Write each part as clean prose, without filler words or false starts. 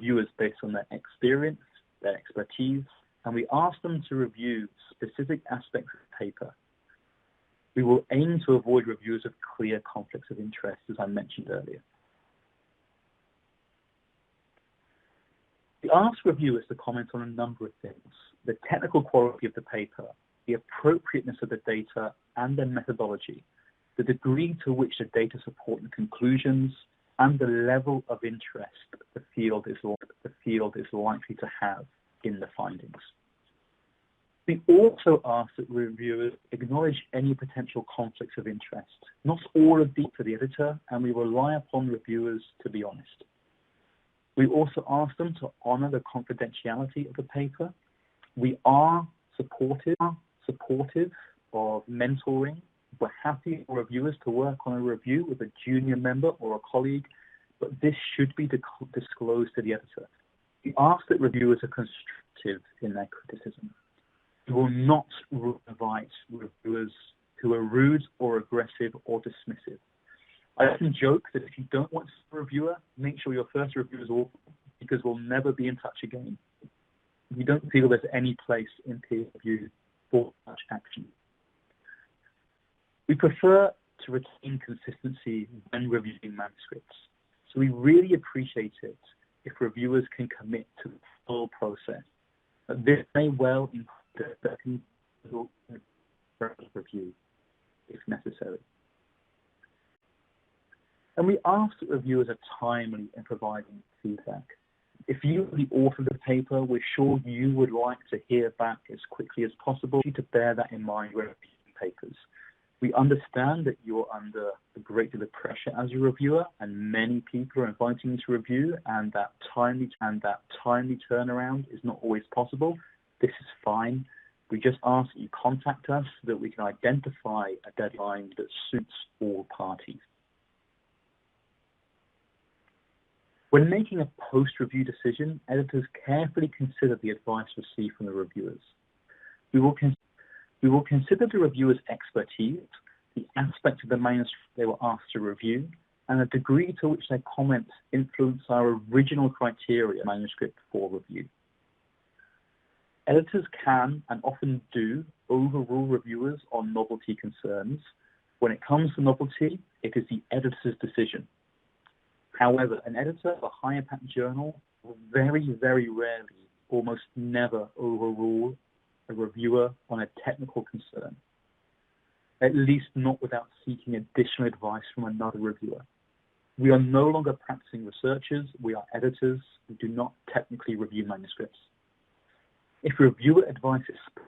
reviewers based on their experience, their expertise, and we ask them to review specific aspects of the paper. We will aim to avoid reviewers with clear conflicts of interest, as I mentioned earlier. We ask reviewers to comment on a number of things: the technical quality of the paper, the appropriateness of the data and their methodology, the degree to which the data support the conclusions, and the level of interest the field is likely to have in the findings. We also ask that reviewers acknowledge any potential conflicts of interest. Not all are deep for the editor, and we rely upon reviewers to be honest. We also ask them to honor the confidentiality of the paper. We are supportive of mentoring. We're happy for reviewers to work on a review with a junior member or a colleague, but this should be disclosed to the editor. We ask that reviewers are constructive in their criticism. We will not invite reviewers who are rude or aggressive or dismissive. I often joke that if you don't want a reviewer, make sure your first review is awful, because we'll never be in touch again. We don't feel there's any place in peer review for such action. We prefer to retain consistency when reviewing manuscripts, so we really appreciate it if reviewers can commit to the full process. But this may well include a review if necessary. And we ask that reviewers are timely in providing feedback. If you are the author of the paper, we're sure you would like to hear back as quickly as possible. To bear that in mind when reviewing papers. We understand that you're under a great deal of pressure as a reviewer, and many people are inviting you to review, and that timely turnaround is not always possible. This is fine. We just ask that you contact us so that we can identify a deadline that suits all parties. When making a post-review decision, editors carefully consider the advice received from the reviewers. We will consider the reviewer's expertise, the aspects of the manuscript they were asked to review, and the degree to which their comments influence our original criteria manuscript for review. Editors can, and often do, overrule reviewers on novelty concerns. When it comes to novelty, it is the editor's decision. However, an editor of a high impact journal will very, very rarely, almost never overrule a reviewer on a technical concern, at least not without seeking additional advice from another reviewer. We are no longer practicing researchers, we are editors. We do not technically review manuscripts. If reviewer advice is split,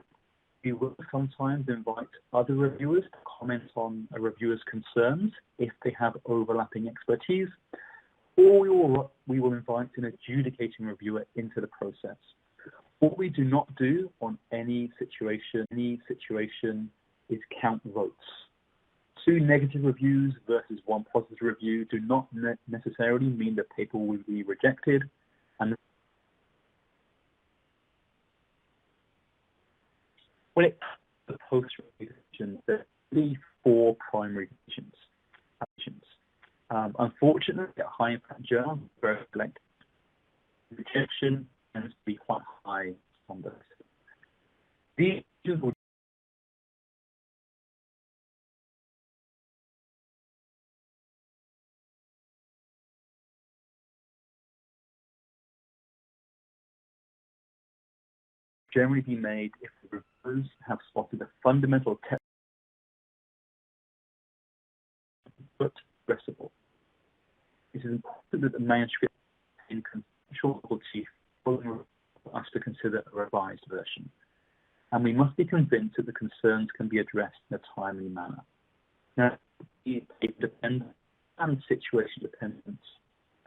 we will sometimes invite other reviewers to comment on a reviewer's concerns if they have overlapping expertise, or we will invite an adjudicating reviewer into the process. What we do not do on any situation is count votes. 2 negative reviews versus 1 positive review do not necessarily mean the paper will be rejected. And when it comes to post-review decisions, there are really 4 primary decisions. Unfortunately, at high impact journals, very selective. Rejection tends to be quite high on those. These will generally be made if the reviewers have spotted a fundamental technical but addressable. It is important that the manuscript in conceptual novelty for us to consider a revised version, and we must be convinced that the concerns can be addressed in a timely manner. Now, it depends and situation dependent.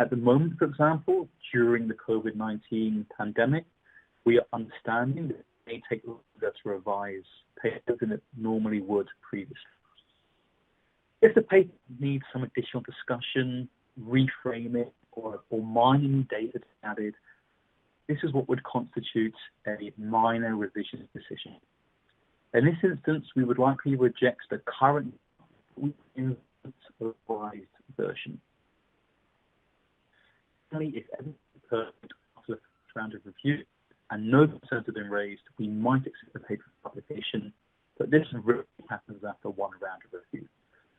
At the moment, for example, during the COVID-19 pandemic, we are understanding that it may take longer to revise papers than it normally would previously. If the paper needs some additional discussion, reframe it, or minor data added, this is what would constitute a minor revision decision. In this instance, we would likely reject the current revised version. If everything is perfect, review and no concerns have been raised, we might accept the paper for publication, but this rarely happens after one round of review.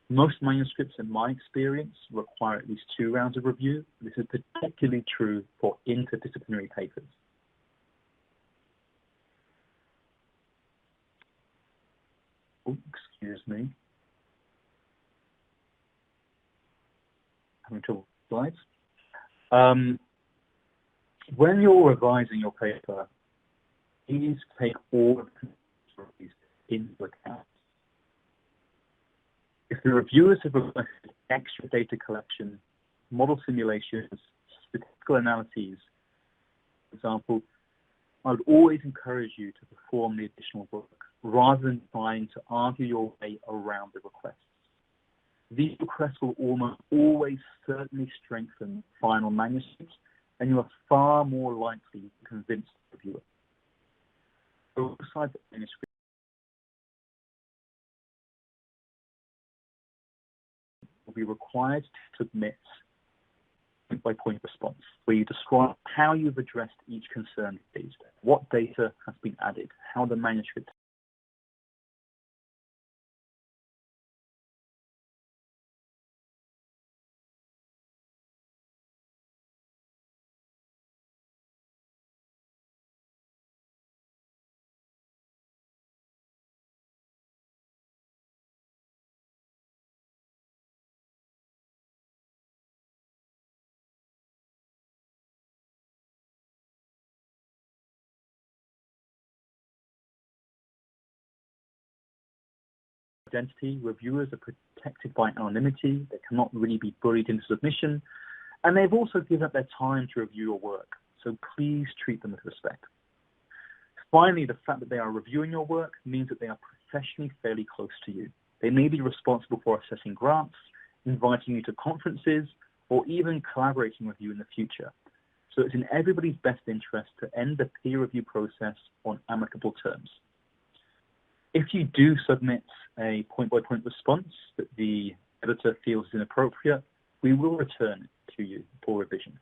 Most manuscripts, in my experience, require at least 2 rounds of review. This is particularly true for interdisciplinary papers. Oh, excuse me. Having trouble with slides. When you're revising your paper, please take all of the into account. If the reviewers have requested extra data collection, model simulations, statistical analyses, for example, I would always encourage you to perform the additional work rather than trying to argue your way around the requests. These requests will almost always certainly strengthen final manuscripts, and you are far more likely to convince the reviewer. Alongside the manuscript, will be required to submit point-by-point response, where you describe how you've addressed each concern raised, what data has been added, how the manuscript identity. Reviewers are protected by anonymity. They cannot really be bullied into submission. And they've also given up their time to review your work. So please treat them with respect. Finally, the fact that they are reviewing your work means that they are professionally fairly close to you. They may be responsible for assessing grants, inviting you to conferences, or even collaborating with you in the future. So it's in everybody's best interest to end the peer review process on amicable terms. If you do submit a point-by-point response that the editor feels is inappropriate, we will return it to you for revision.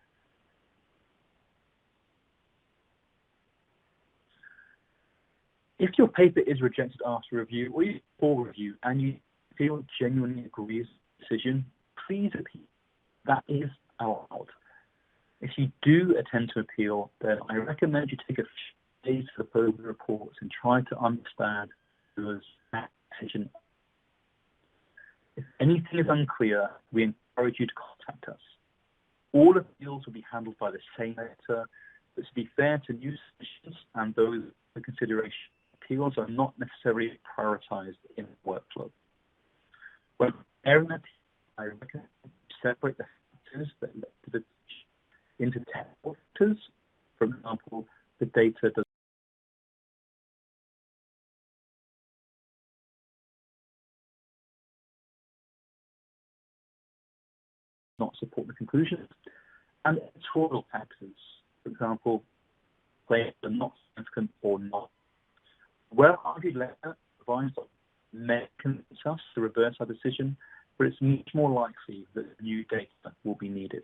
If your paper is rejected after review or before review and you feel genuinely agree with the decision, please appeal. That is allowed. If you do attempt to appeal, then I recommend you take a few days to look over the reports and try to understand that decision. If anything is unclear, we encourage you to contact us. All appeals will be handled by the same editor, but to be fair to new submissions and those for consideration, appeals are not necessarily prioritized in the workflow. When preparing an appeal, I recommend separate the factors that led to the into technical factors. For example, the data does not support the conclusions, and editorial factors, for example, claims are not significant or not. Well-argued letter provides may convince us to reverse our decision, but it's much more likely that new data will be needed.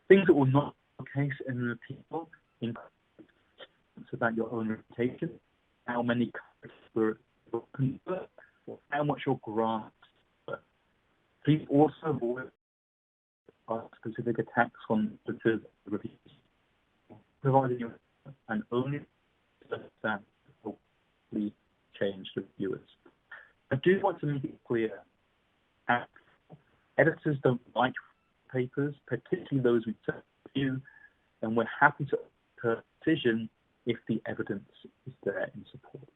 Things that will not be the case in an appeal include about your own reputation, how many were convert, or how much your grants were. Please also avoid specific attacks on the reviews, providing you and only that will change the reviewers. I do want to make it clear that editors don't like papers, particularly those we review, and we're happy to make a decision if the evidence is there in support.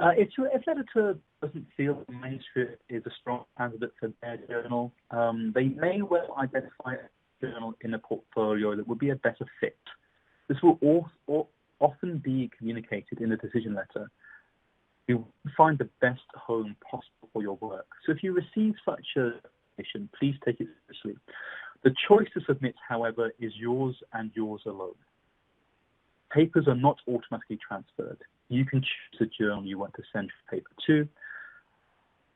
If an editor doesn't feel the manuscript is a strong candidate for their journal, they may well identify a journal in a portfolio that would be a better fit. This will often be communicated in the decision letter. You find the best home possible for your work. So if you receive such a submission, please take it seriously. The choice to submit, however, is yours and yours alone. Papers are not automatically transferred. You can choose the journal you want to send your paper to.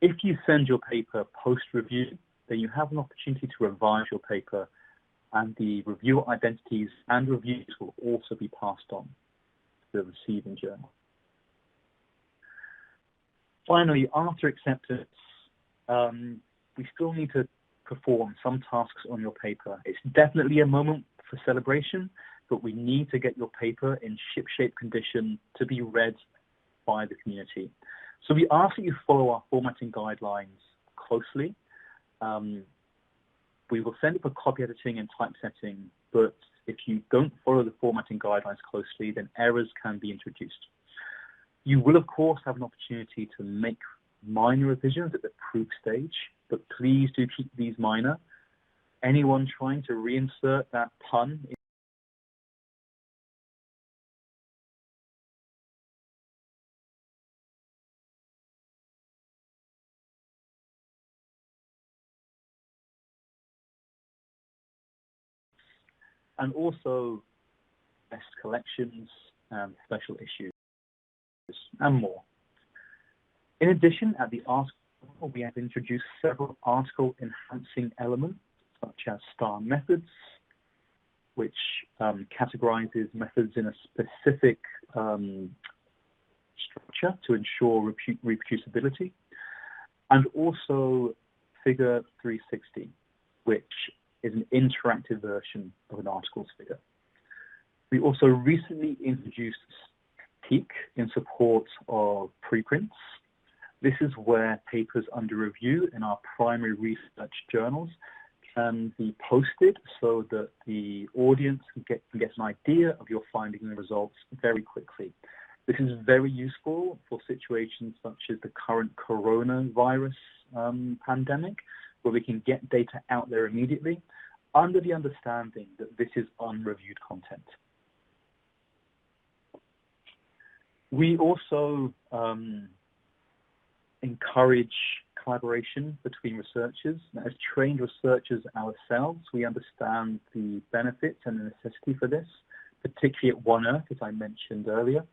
If you send your paper post-review, then you have an opportunity to revise your paper and the reviewer identities and reviews will also be passed on to the receiving journal. Finally, after acceptance, we still need to perform some tasks on your paper. It's definitely a moment for celebration, but we need to get your paper in shipshape condition to be read by the community. So we ask that you follow our formatting guidelines closely. We will send it for copy editing and typesetting, but if you don't follow the formatting guidelines closely, then errors can be introduced. You will, of course, have an opportunity to make minor revisions at the proof stage, but please do keep these minor. Anyone trying to reinsert that pun and also best collections and special issues and more. In addition, at the article level, we have introduced several article enhancing elements such as star methods, which categorizes methods in a specific structure to ensure reproducibility, and also figure 360, which is an interactive version of an article's figure. We also recently introduced Peak in support of preprints. This is where papers under review in our primary research journals can be posted so that the audience can get an idea of your findings and results very quickly. This is very useful for situations such as the current coronavirus pandemic, where we can get data out there immediately under the understanding that this is unreviewed content. We also encourage collaboration between researchers. As trained researchers ourselves, we understand the benefits and the necessity for this, particularly at One Earth, as I mentioned earlier.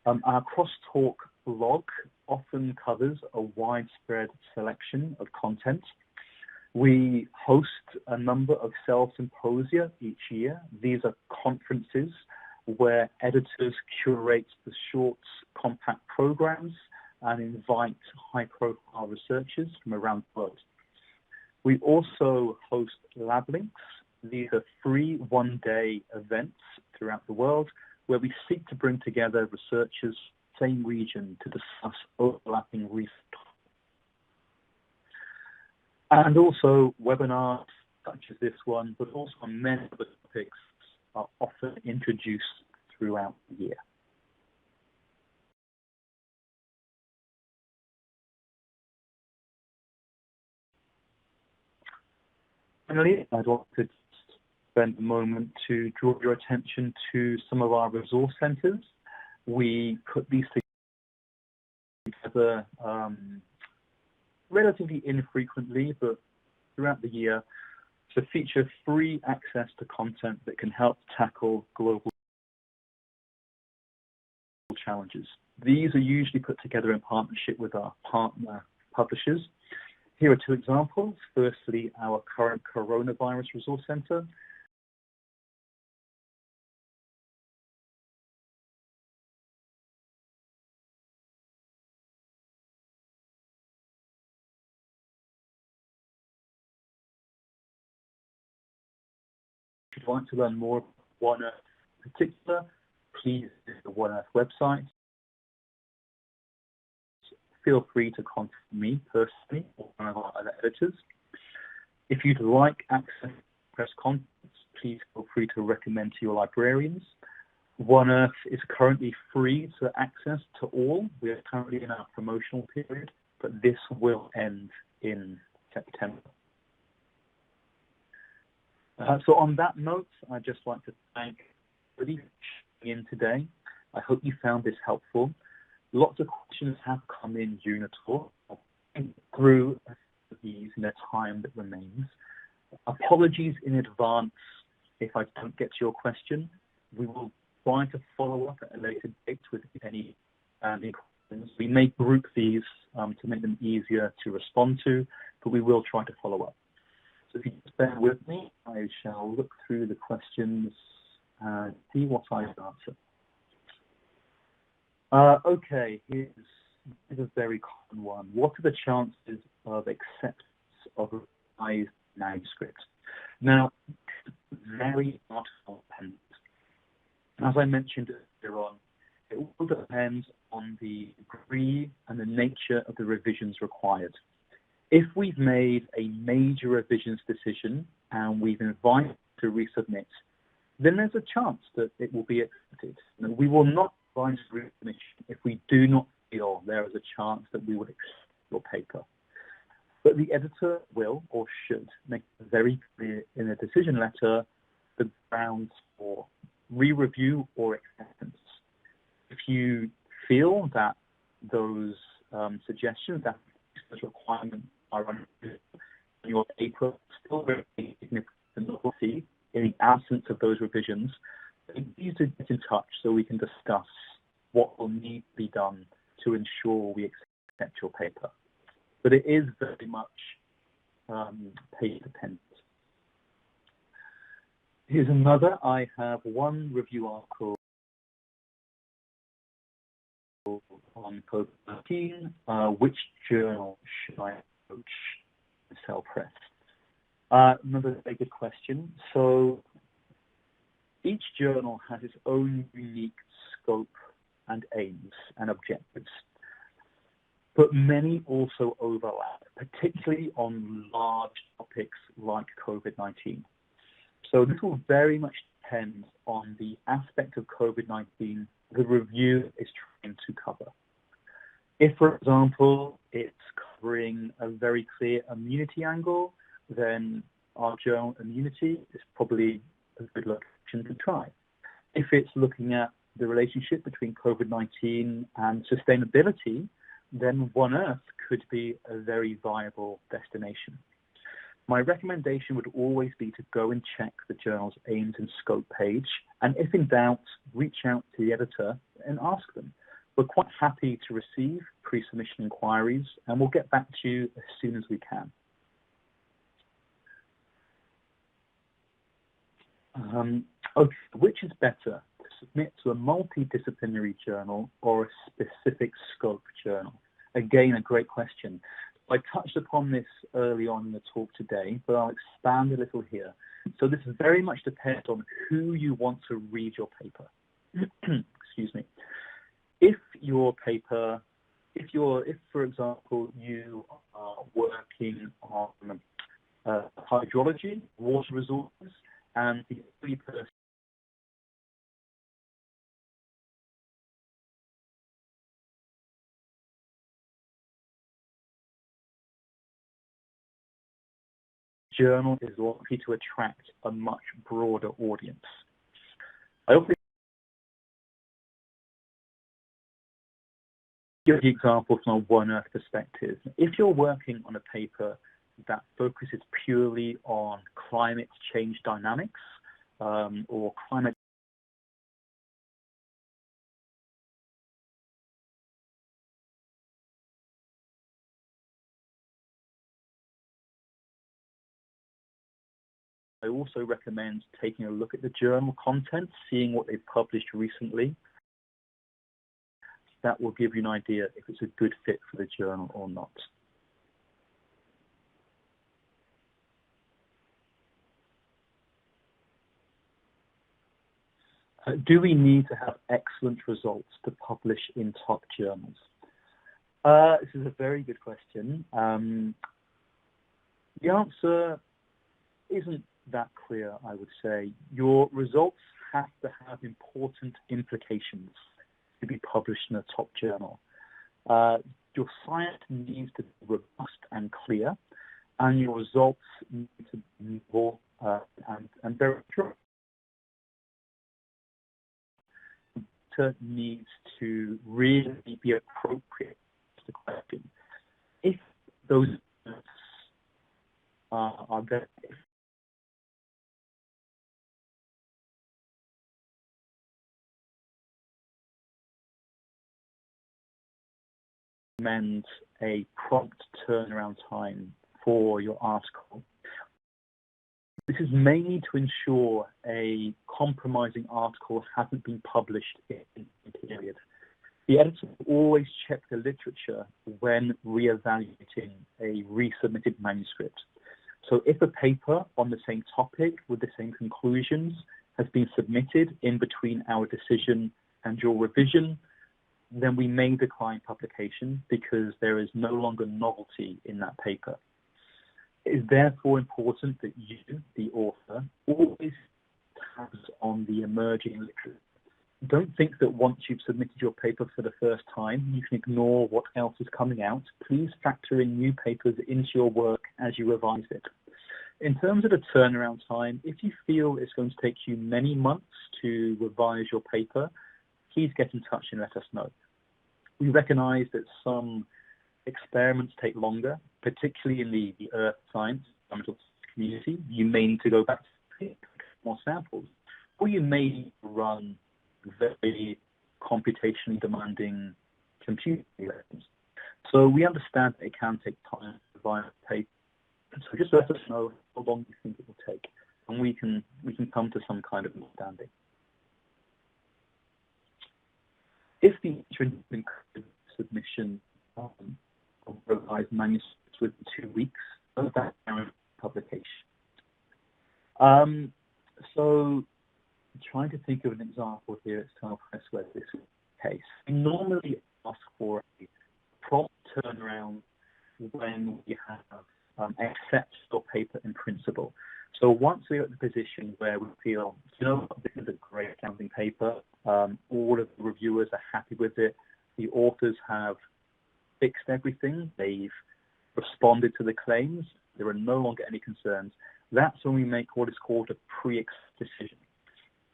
Our crosstalk blog often covers a widespread selection of content. We host a number of symposia each year. These are conferences where editors curate the short, compact programs and invite high-profile researchers from around the world. We also host lab links. These are free one-day events throughout the world where we seek to bring together researchers same region to discuss overlapping research. And also webinars such as this one, but also many other topics are often introduced throughout the year. Finally, I'd like to spend a moment to draw your attention to some of our resource centers. We put these together relatively infrequently, but throughout the year, to feature free access to content that can help tackle global challenges. These are usually put together in partnership with our partner publishers. Here are two examples. Firstly, our current coronavirus resource center. If you'd like to learn more about One Earth in particular, please visit the One Earth website. Feel free to contact me personally or one of our other editors. If you'd like access to press contents, please feel free to recommend to your librarians. One Earth is currently free to access to all. We are currently in our promotional period, but this will end in September. So on that note, I'd just like to thank everybody for tuning in today. I hope you found this helpful. Lots of questions have come in during the talk. I'll think through these in the time that remains. Apologies in advance if I don't get to your question. We will try to follow up at a later date with any questions. We may group these to make them easier to respond to, but we will try to follow up. So if you just bear with me, I I shall look through the questions and see what I can answer. Okay, here's a very common one. What are the chances of acceptance of a revised manuscript? Now, very article dependent. As I mentioned earlier on, it will depend on the degree and the nature of the revisions required. If we've made a major revisions decision and we've invited to resubmit, then there's a chance that it will be accepted. We will not advise resubmission if we do not feel there is a chance that we would accept your paper. But the editor will or should make it very clear in a decision letter the grounds for re-review or acceptance. If you feel that those suggestions, that those requirements are understood, your paper still very significant novelty in the absence of those revisions, please do get in touch so we can discuss what will need to be done to ensure we accept your paper. But it is very much paper dependent. Here's another. I have one review article on COVID-19. Which journal should I approach to sell press? Another very good question. So each journal has its own unique scope and aims and objectives, but many also overlap, particularly on large topics like COVID-19. So this will very much depend on the aspect of COVID-19 the review is trying to cover. If, for example, it's covering a very clear immunity angle, then our journal Immunity is probably a good location to try. If it's looking at the relationship between COVID-19 and sustainability, then One Earth could be a very viable destination. My recommendation would always be to go and check the journal's aims and scope page, and if in doubt, reach out to the editor and ask them. We're quite happy to receive pre-submission inquiries, and we'll get back to you as soon as we can. Okay, which is better, to submit to a multidisciplinary journal or a specific scope journal? Again, a great question. I touched upon this early on in the talk today, but I'll expand a little here. So this very much depends on who you want to read your paper. Excuse me. If your paper, if for example, you are working on hydrology, water resources, and the only person journal is likely to attract a much broader audience. I also give the example from a One Earth perspective. If you're working on a paper that focuses purely on climate change dynamics or climate I also recommend taking a look at the journal content, seeing what they've published recently. That will give you an idea if it's a good fit for the journal or not. Do we need to have excellent results to publish in top journals? This is a very good question. The answer isn't that clear, I would say. Your results have to have important implications to be published in a top journal. Your science needs to be robust and clear, and your results need to be more and very true. It needs to really be appropriate to the question. If those are there, recommend a prompt turnaround time for your article. This is mainly to ensure a compromising article hasn't been published in the period. The editor will always check the literature when re-evaluating a resubmitted manuscript. So if a paper on the same topic with the same conclusions has been submitted in between our decision and your revision, then we may decline publication because there is no longer novelty in that paper. It is therefore important that you, the author, always tabs on the emerging literature. Don't think that once you've submitted your paper for the first time, you can ignore what else is coming out. Please factor in new papers into your work as you revise it. In terms of the turnaround time, if you feel it's going to take you many months to revise your paper, please get in touch and let us know. We recognize that some experiments take longer, particularly in the earth science community. You may need to go back to more samples, or you may run very computationally demanding computer lessons. So we understand that it can take time to revise a paper. So just let us know how long you think it will take, and we can come to some kind of understanding. If the submission of revised manuscripts within 2 weeks of that publication. So trying to think of an example here at External Press where this is the case. We normally ask for a prompt turnaround when we have accept your paper in principle. So once we're at the position where we feel, you know, this is a great accounting paper, all of the reviewers are happy with it, the authors have fixed everything, they've responded to the claims, there are no longer any concerns, that's when we make what is called a pre-accept decision.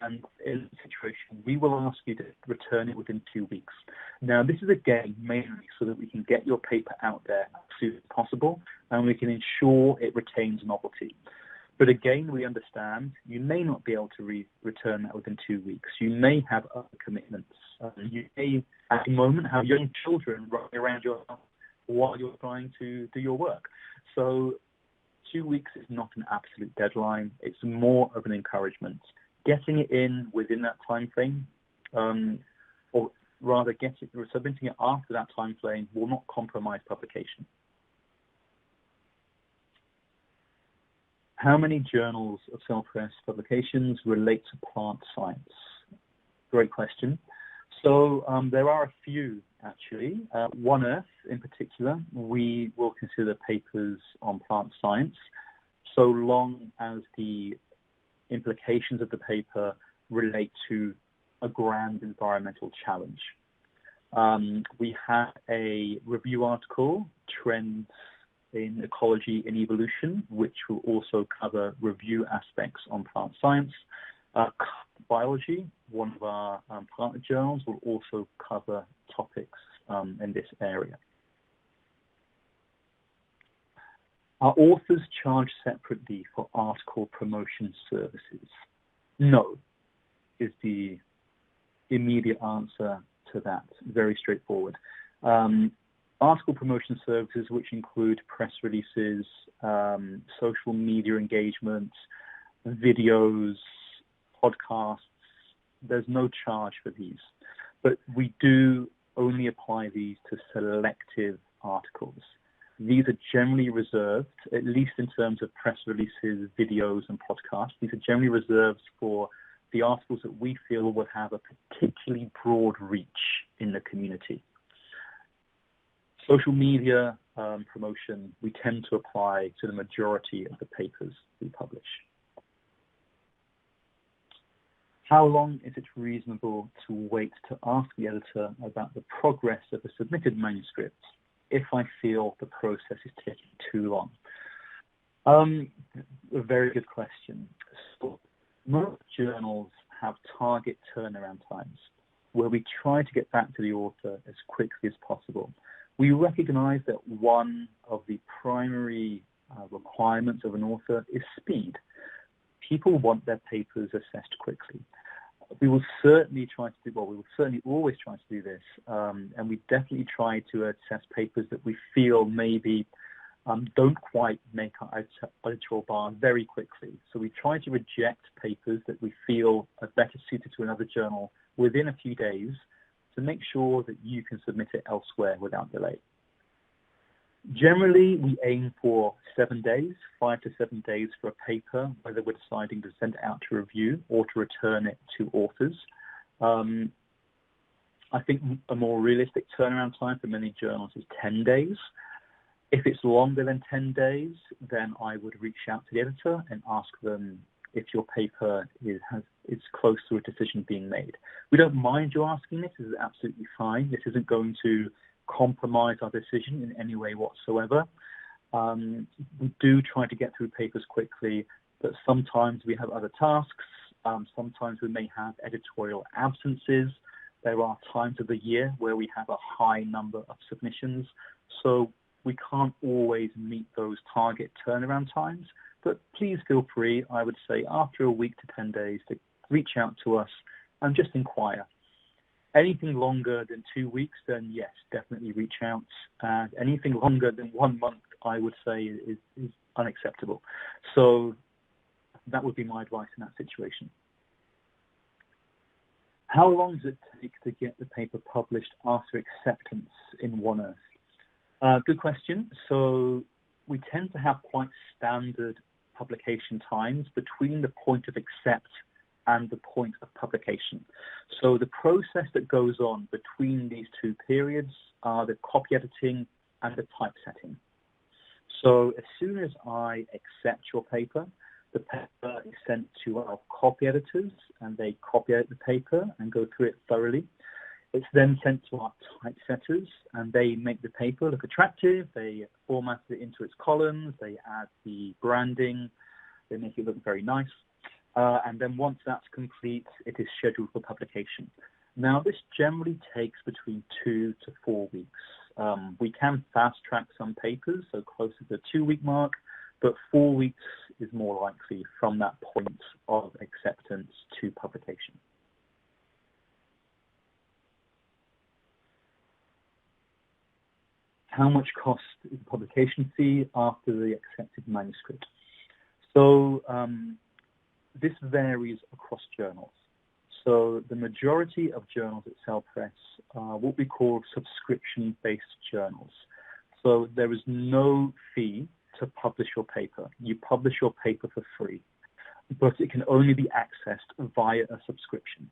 And in this situation, we will ask you to return it within 2 weeks. Now, this is again mainly so that we can get your paper out there as soon as possible and we can ensure it retains novelty. But again, we understand you may not be able to return that within 2 weeks. You may have other commitments. You may, at the moment, have young children running around your house while you're trying to do your work. So 2 weeks is not an absolute deadline. It's more of an encouragement. Getting it in within that time frame, or rather submitting it after that time frame, will not compromise publication. How many journals of self-press publications relate to plant science? Great question. So there are a few, actually. One Earth, in particular, we will consider papers on plant science, so long as the implications of the paper relate to a grand environmental challenge. We have a review article, Trends in Ecology and Evolution, which will also cover review aspects on plant science. Biology, one of our partner journals, will also cover topics in this area. Are authors charged separately for article promotion services? No, is the immediate answer to that. Very straightforward. Article promotion services, which include press releases, social media engagement, videos, podcasts, there's no charge for these. But we do only apply these to selective articles. These are generally reserved, at least in terms of press releases, videos, and podcasts, these are generally reserved for the articles that we feel will have a particularly broad reach in the community. Social media promotion, we tend to apply to the majority of the papers we publish. How long is it reasonable to wait to ask the editor about the progress of a submitted manuscript if I feel the process is taking too long? A very good question. So most journals have target turnaround times where we try to get back to the author as quickly as possible. We recognize that one of the primary requirements of an author is speed. People want their papers assessed quickly. We will certainly try to do, well, we will certainly always try to do this, and we definitely try to assess papers that we feel maybe don't quite make our editorial bar very quickly. So we try to reject papers that we feel are better suited to another journal within a few days to make sure that you can submit it elsewhere without delay. Generally, we aim for 7 days, 5 to 7 days for a paper, whether we're deciding to send it out to review or to return it to authors. I think a more realistic turnaround time for many journals is 10 days. If it's longer than 10 days, then I would reach out to the editor and ask them if your paper is close to a decision being made. We don't mind you asking this. This is absolutely fine. This isn't going to compromise our decision in any way whatsoever. We do try to get through papers quickly, but sometimes we have other tasks. Sometimes we may have editorial absences. There are times of the year where we have a high number of submissions, so we can't always meet those target turnaround times. But please feel free, I would say, after a week to 10 days to reach out to us and just inquire. Anything longer than 2 weeks, then yes, definitely reach out. Anything longer than 1 month, I would say, is unacceptable. So that would be my advice in that situation. How long does it take to get the paper published after acceptance in One Earth? Good question. So we tend to have quite standard publication times between the point of accept and the point of publication. So the process that goes on between these two periods are the copy editing and the typesetting. So as soon as I accept your paper, the paper is sent to our copy editors, and they copy edit the paper and go through it thoroughly. It's then sent to our typesetters, and they make the paper look attractive. They format it into its columns. They add the branding. They make it look very nice. And then once that's complete, it is scheduled for publication. Now, this generally takes between 2 to 4 weeks. We can fast-track some papers, so closer to the 2-week mark, but 4 weeks is more likely from that point of acceptance to publication. How much cost is the publication fee after the accepted manuscript? So this varies across journals. So the majority of journals at Cell Press are what we call subscription-based journals. So there is no fee to publish your paper. You publish your paper for free, but it can only be accessed via a subscription.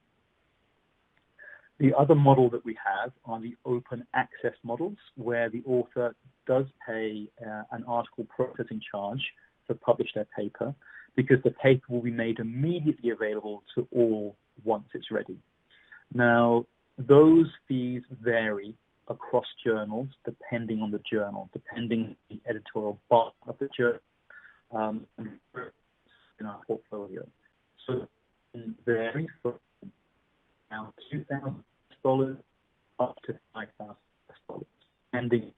The other model that we have are the open access models, where the author does pay an article processing charge to publish their paper, because the paper will be made immediately available to all once it's ready. Now, those fees vary across journals depending on the journal, depending on the editorial bar of the journal in our portfolio. So it varies from now $2,000 up to $5,000, depending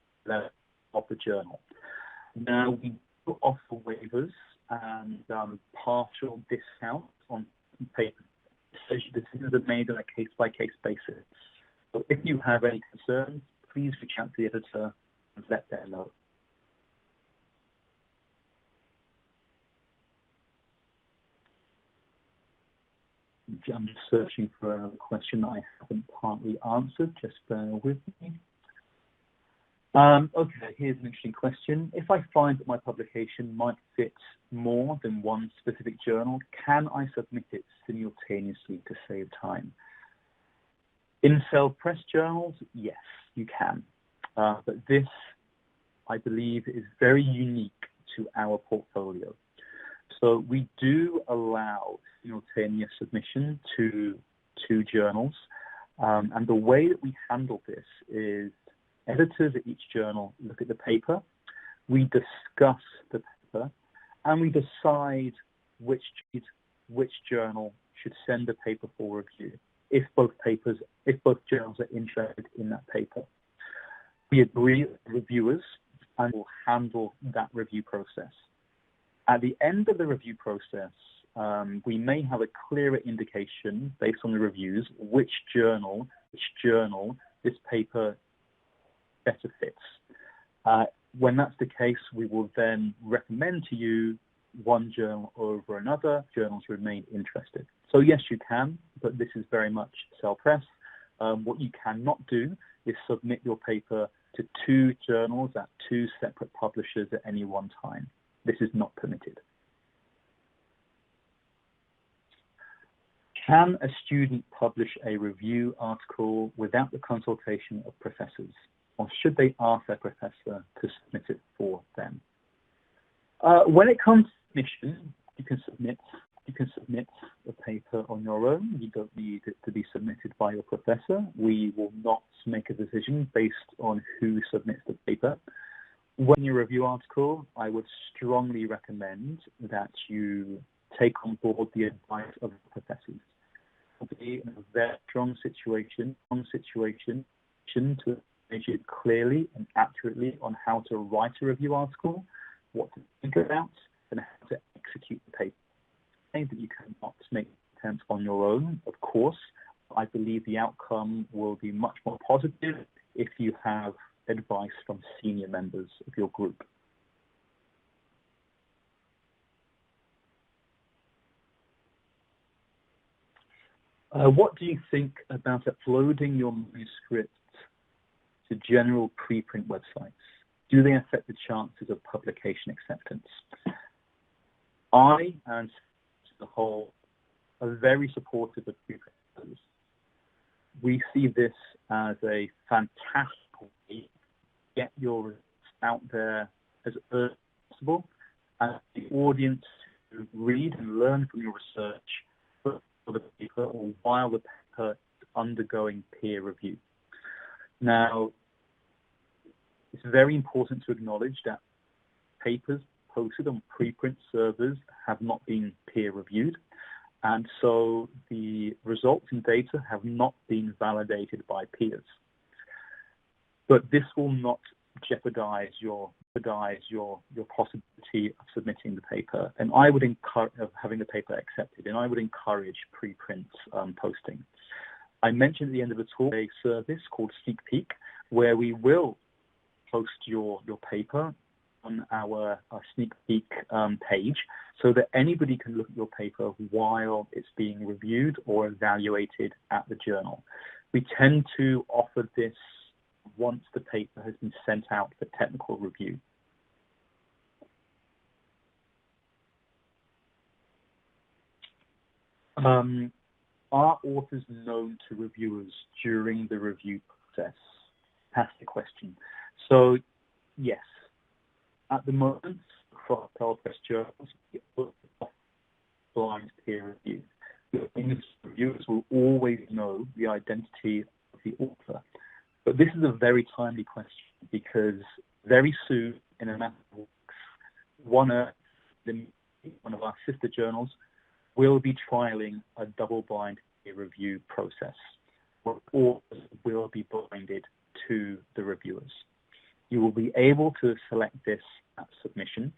on the journal. Now, we do offer waivers and partial discounts on paper. Decisions are made on a case-by-case basis. So if you have any concerns, please reach out to the editor and let them know. I'm just searching for a question that I haven't partly answered. Just bear with me. Okay, here's an interesting question. If I find that my publication might fit more than one specific journal, can I submit it simultaneously to save time? In Cell Press journals, yes, you can. But this, I believe, is very unique to our portfolio. So we do allow simultaneous submission to two journals. And the way that we handle this is editors at each journal look at the paper, we discuss the paper, and we decide which journal should send the paper for review if both journals are interested in that paper. We agree with the reviewers and will handle that review process. At the end of the review process, we may have a clearer indication based on the reviews which journal this paper better fits. When that's the case, we will then recommend to you one journal over another. Journals remain interested. So yes, you can, but this is very much self-press. What you cannot do is submit your paper to 2 journals at 2 separate publishers at any one time. This is not permitted. Can a student publish a review article without the consultation of professors, or should they ask their professor to submit it for them? When it comes to submission, you can submit a paper on your own. You don't need it to be submitted by your professor. We will not make a decision based on who submits the paper. When you review article, I would strongly recommend that you take on board the advice of the professors. Be in a very strong situation to educate clearly and accurately on how to write a review article, what to think about, and how to execute the paper. That you cannot make attempts on your own, of course. I believe the outcome will be much more positive if you have advice from senior members of your group. What do you think about uploading your manuscript to general preprint websites? Do they affect the chances of publication acceptance? I, and the whole, are very supportive of preprint. We see this as a fantastic way to get your results out there as early as possible, and the audience to read and learn from your research for the paper or while the paper is undergoing peer review. Now, it's very important to acknowledge that papers posted on preprint servers have not been peer reviewed, and so the results and data have not been validated by peers. But this will not jeopardize your possibility of submitting the paper, and I would encourage having the paper accepted, and I would encourage preprint posting. I mentioned at the end of the talk a service called SneakPeek, where we will post your paper on our SneakPeek page, so that anybody can look at your paper while it's being reviewed or evaluated at the journal. We tend to offer this once the paper has been sent out for technical review. Are authors known to reviewers during the review process? That's the question. So, yes. At the moment, across press journals, blind peer review. The reviewers will always know the identity of the author. But this is a very timely question, because very soon, in a matter of weeks, one of our sister journals will be trialing a double-blind peer review process, where authors will be blinded to the reviewers. You will be able to select this at submission.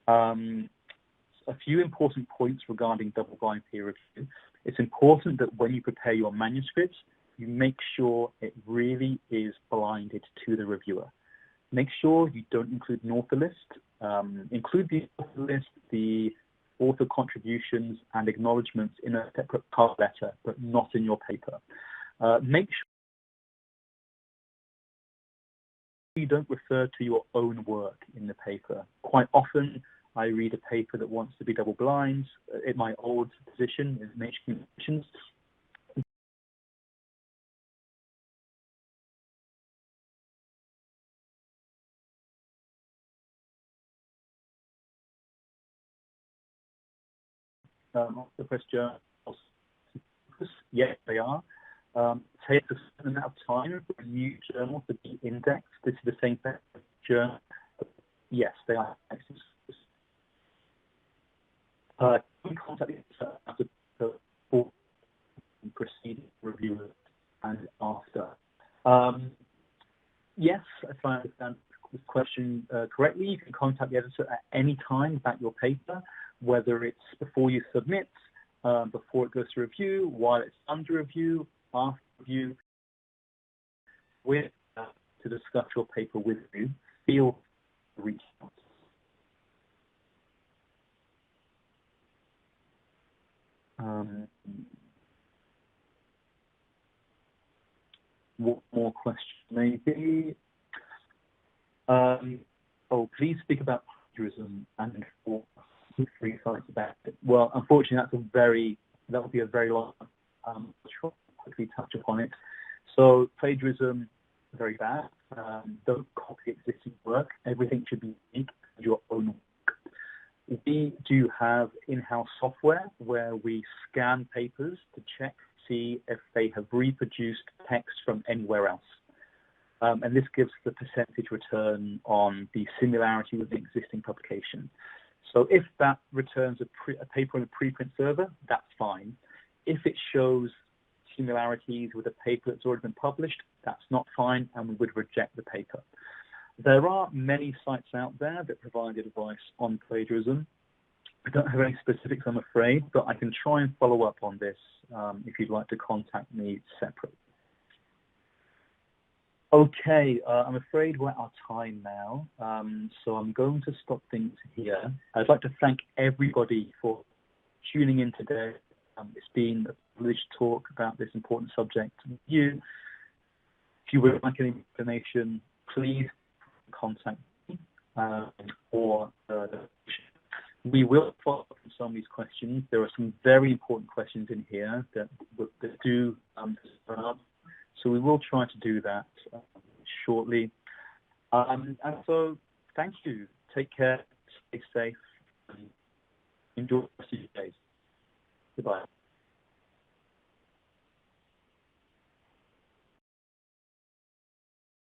A few important points regarding double-blind peer review. It's important that when you prepare your manuscripts, you make sure it really is blinded to the reviewer. Make sure you don't include an author list. Include the author list, the author contributions and acknowledgements in a separate cover letter, but not in your paper. Make sure you don't refer to your own work in the paper. Quite often, I read a paper that wants to be double-blind. In my old position in Nature Communications, the press journals, yes, they are. Takes a certain amount of time for a new journal to be indexed. This is the same thing as journal. Yes, they are. We contact the preceding reviewers and after. Yes, if I understand this question correctly, you can contact the editor at any time about your paper, whether it's before you submit, before it goes to review, while it's under review, after review, to discuss your paper with you. Feel reach out. One more question, maybe. Please speak about plagiarism and inform 3 sites about it. Well, unfortunately, that would be a very long. I'll try to quickly touch upon it. So, plagiarism, very bad. Don't copy existing work. Everything should be unique to your own work. We do have in-house software where we scan papers to check, see if they have reproduced text from anywhere else. And this gives the percentage return on the similarity with the existing publication. So if that returns a paper on a preprint server, that's fine. If it shows similarities with a paper that's already been published, that's not fine, and we would reject the paper. There are many sites out there that provide advice on plagiarism. I don't have any specifics, I'm afraid, but I can try and follow up on this if you'd like to contact me separately. Okay, I'm afraid we're out of time now, so I'm going to stop things here. I'd like to thank everybody for tuning in today. It's been a privilege to talk about this important subject with you. If you would like any information, please contact me we will follow up on some of these questions. There are some very important questions in here that do turn up. So we will try to do that shortly. And so thank you. Take care, stay safe, and enjoy the rest of your days. Goodbye.